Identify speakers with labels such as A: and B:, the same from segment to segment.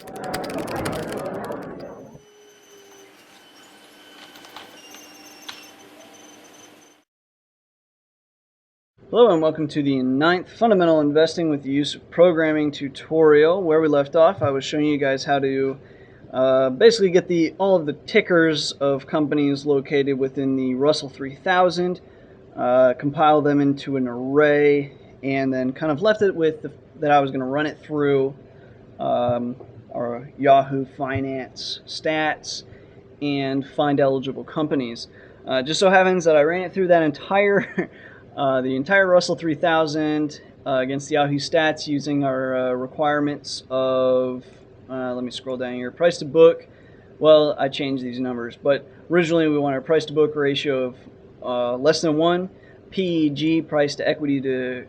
A: Hello and welcome to the 9th Fundamental Investing with the Use of Programming tutorial. Where we left off, I was showing you guys how to basically get all of the tickers of companies located within the Russell 3000, compile them into an array, and then kind of left it with that I was going to run it through our Yahoo Finance stats and find eligible companies. Just so happens that I ran it through that entire the entire Russell 3000 against the Yahoo stats using our requirements of, let me scroll down here, price to book. Well, I changed these numbers, but originally we wanted a price to book ratio of less than 1, PEG, price to equity to,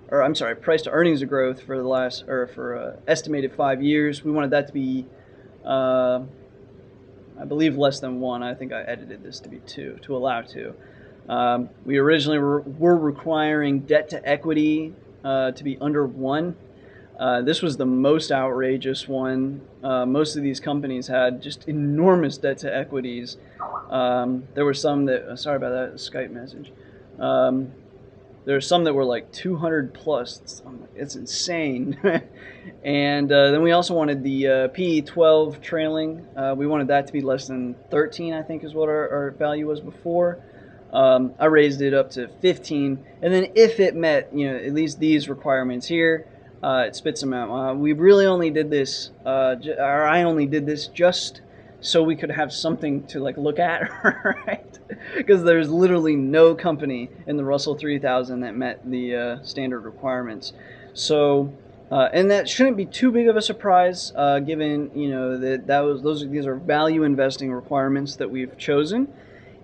A: or I'm sorry, price to earnings of growth for the last, or for estimated 5 years. We wanted that to be, I believe, less than 1. I think I edited this to be 2, to allow 2. We originally were requiring debt to equity to be under 1. This was the most outrageous one. Most of these companies had just enormous debt to equities. There were some that, sorry about that Skype message. There were some that were like 200 plus. It's insane. And then we also wanted the PE12 trailing. We wanted that to be less than 13, I think is what our value was before. I raised it up to 15, and then if it met, at least these requirements here, it spits them out. We really only did this, or I only did this just so we could have something to look at, right? Because there's literally no company in the Russell 3000 that met the standard requirements. So, and that shouldn't be too big of a surprise, given that these are value investing requirements that we've chosen.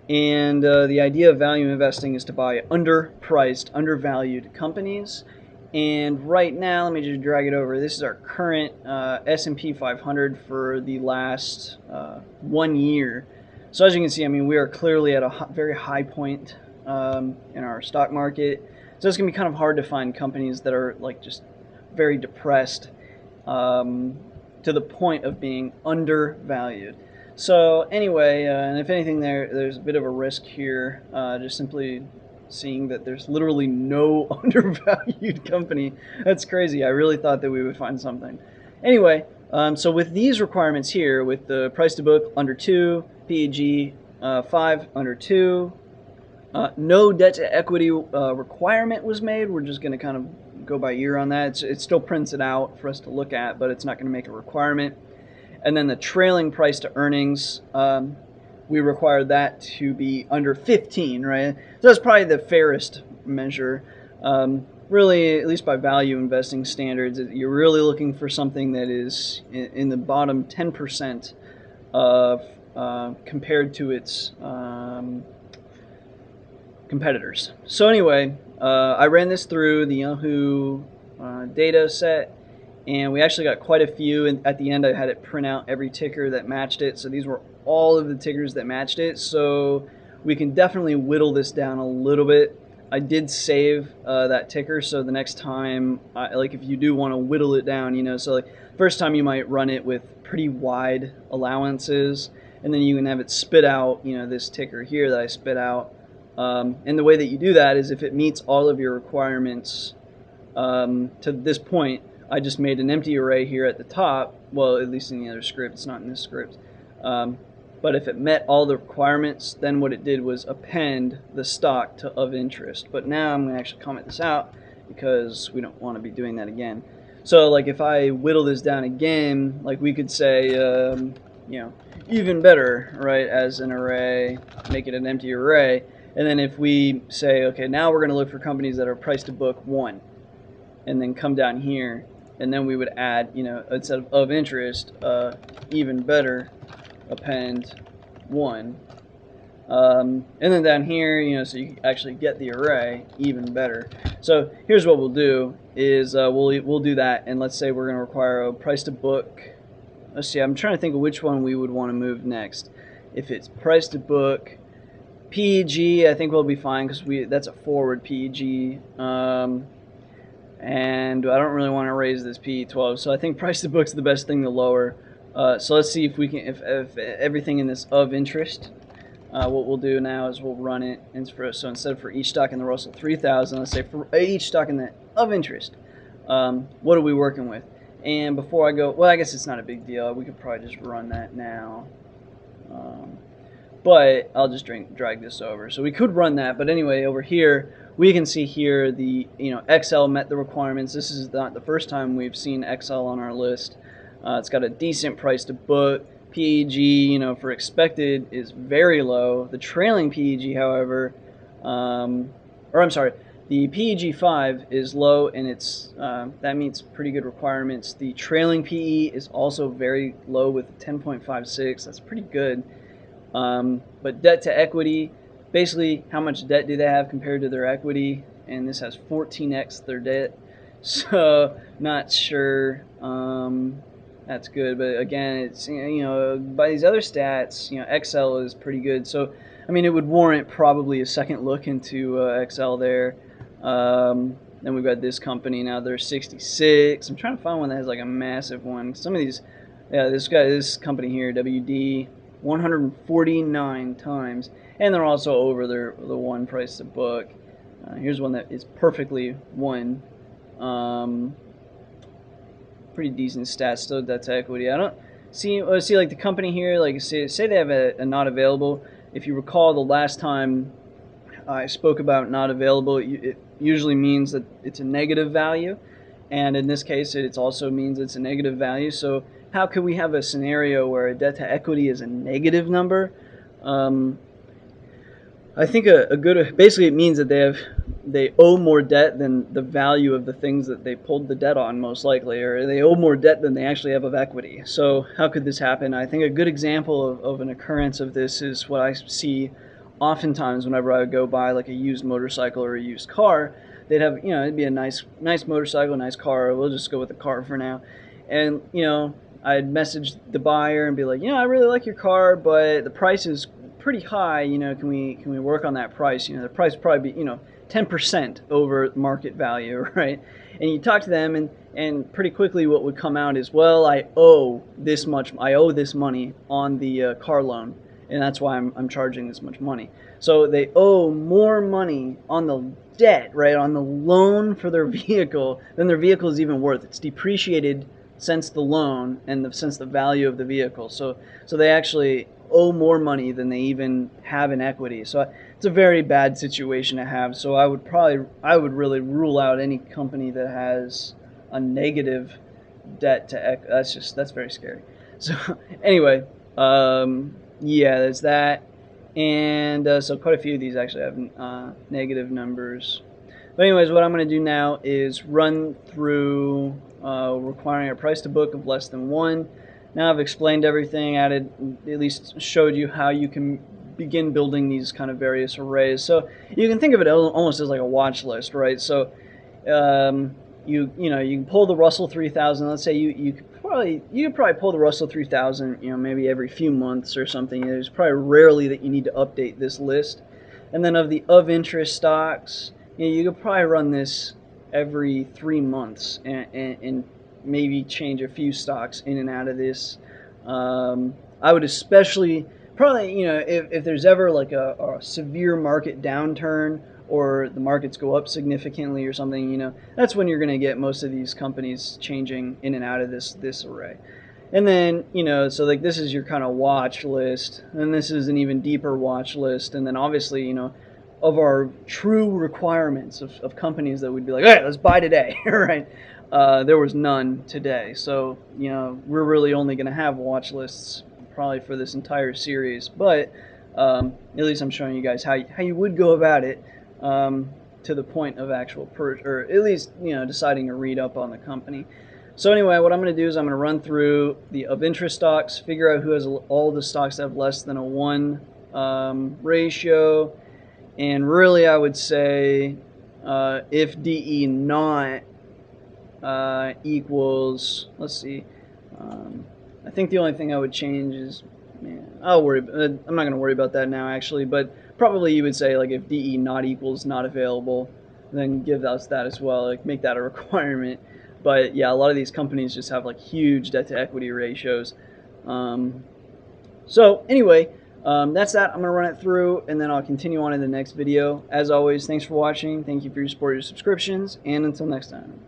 A: And the idea of value investing is to buy underpriced, undervalued companies. And right now, let me just drag it over. This is our current S&P 500 for the last 1 year. So as you can see, we are clearly at a very high point in our stock market. So it's going to be kind of hard to find companies that are just very depressed to the point of being undervalued. So anyway, and if anything, there's a bit of a risk here, just simply seeing that there's literally no undervalued company. That's crazy. I really thought that we would find something. Anyway, so with these requirements here, with the price to book under 2, PEG 5 under 2, no debt to equity requirement was made. We're just going to kind of go by ear on that. It still prints it out for us to look at, but it's not going to make a requirement. And then the trailing price to earnings, we require that to be under 15, right? So that's probably the fairest measure. Really, at least by value investing standards, you're really looking for something that is in the bottom 10% of compared to its competitors. So anyway, I ran this through the Yahoo data set. And we actually got quite a few, and at the end I had it print out every ticker that matched it. So these were all of the tickers that matched it. So we can definitely whittle this down a little bit. I did save that ticker, so the next time, if you do want to whittle it down, so first time you might run it with pretty wide allowances, and then you can have it spit out, this ticker here that I spit out. And the way that you do that is if it meets all of your requirements to this point, I just made an empty array here at the top. Well, at least in the other script, it's not in this script. But if it met all the requirements, then what it did was append the stock to of interest. But now I'm going to actually comment this out because we don't want to be doing that again. So if I whittle this down again, we could say, even better, right, as an array, make it an empty array. And then if we say, okay, now we're going to look for companies that are price to book 1, and then come down here, and then we would add, instead of interest, even better, append 1. And then down here, so you actually get the array, even better. So here's what we'll do is we'll do that, and let's say we're going to require a price to book. Let's see, I'm trying to think of which one we would want to move next. If it's price to book, PEG, I think we'll be fine because that's a forward PEG. and I don't really want to raise this PE 12. So I think price to book's the best thing to lower. So let's see if we can, if everything in this of interest. What we'll do now is we'll run it. So instead for each stock in the Russell 3000, let's say for each stock in the of interest, what are we working with? And before I go, well, I guess it's not a big deal. We could probably just run that now. But I'll just drag this over. So we could run that, but anyway, over here we can see here the XL met the requirements. This is not the first time we've seen XL on our list. It's got a decent price to book. PEG, for expected is very low. The trailing PEG, however, the PEG 5 is low, and it's that meets pretty good requirements. The trailing PE is also very low with 10.56. That's pretty good. But debt to equity, basically how much debt do they have compared to their equity, and this has 14x their debt. So not sure. That's good, but again, it's by these other stats, XL is pretty good. So I mean, it would warrant probably a second look into XL there. Then we've got this company now. They're 66. I'm trying to find one that has like a massive one. Some of these, yeah, this company here, WD, 149 times, and they're also over the one price to book. Here's one that is perfectly one. Pretty decent stats still, debt to equity. I don't see like the company here, like say they have a not available. If you recall, the last time I spoke about not available, it usually means that it's a negative value, and in this case it also means it's a negative value. So how could we have a scenario where a debt to equity is a negative number? I think basically it means that they owe more debt than the value of the things that they pulled the debt on, most likely, or they owe more debt than they actually have of equity. So how could this happen? I think a good example of an occurrence of this is what I see oftentimes whenever I would go buy like a used motorcycle or a used car. They'd have, it'd be a nice motorcycle, nice car. We'll just go with the car for now. And, I'd message the buyer and be like, I really like your car, but the price is pretty high. Can we work on that price? The price would probably be, 10% over market value, right? And you talk to them, and pretty quickly what would come out is, well, I owe this money on the car loan, and that's why I'm charging this much money. So they owe more money on the debt, right, on the loan for their vehicle than their vehicle is even worth. It's depreciated since the loan and since the value of the vehicle. So they actually owe more money than they even have in equity. So it's a very bad situation to have. So I would really rule out any company that has a negative debt to equity. That's very scary. So anyway, yeah, there's that. And so quite a few of these actually have negative numbers. But anyways, what I'm going to do now is run through requiring a price to book of less than 1. Now I've explained everything, at least showed you how you can begin building these kind of various arrays. So you can think of it almost as like a watch list, right? So you can pull the Russell 3000. Let's say you could probably pull the Russell 3000, maybe every few months or something. There's probably rarely that you need to update this list. And then of the of interest stocks, you could probably run this every 3 months and maybe change a few stocks in and out of this. I would especially probably, if there's ever like a severe market downturn or the markets go up significantly or something, that's when you're going to get most of these companies changing in and out of this array. And then, so like this is your kind of watch list, and this is an even deeper watch list. And then obviously, of our true requirements of companies that we'd be like, hey, let's buy today, right? There was none today. So, we're really only going to have watch lists probably for this entire series. But at least I'm showing you guys how you would go about it to the point of actual or at least, deciding to read up on the company. So anyway, what I'm going to do is I'm going to run through the of interest stocks, figure out who has all the stocks that have less than a 1 ratio. And really, I would say if DE not equals, let's see, I think the only thing I would change is, I'm not going to worry about that now actually, but probably you would say like if DE not equals not available, then give us that as well, like make that a requirement. But yeah, a lot of these companies just have like huge debt to equity ratios. So anyway, that's that. I'm going to run it through and then I'll continue on in the next video. As always, thanks for watching. Thank you for your support, your subscriptions, and until next time.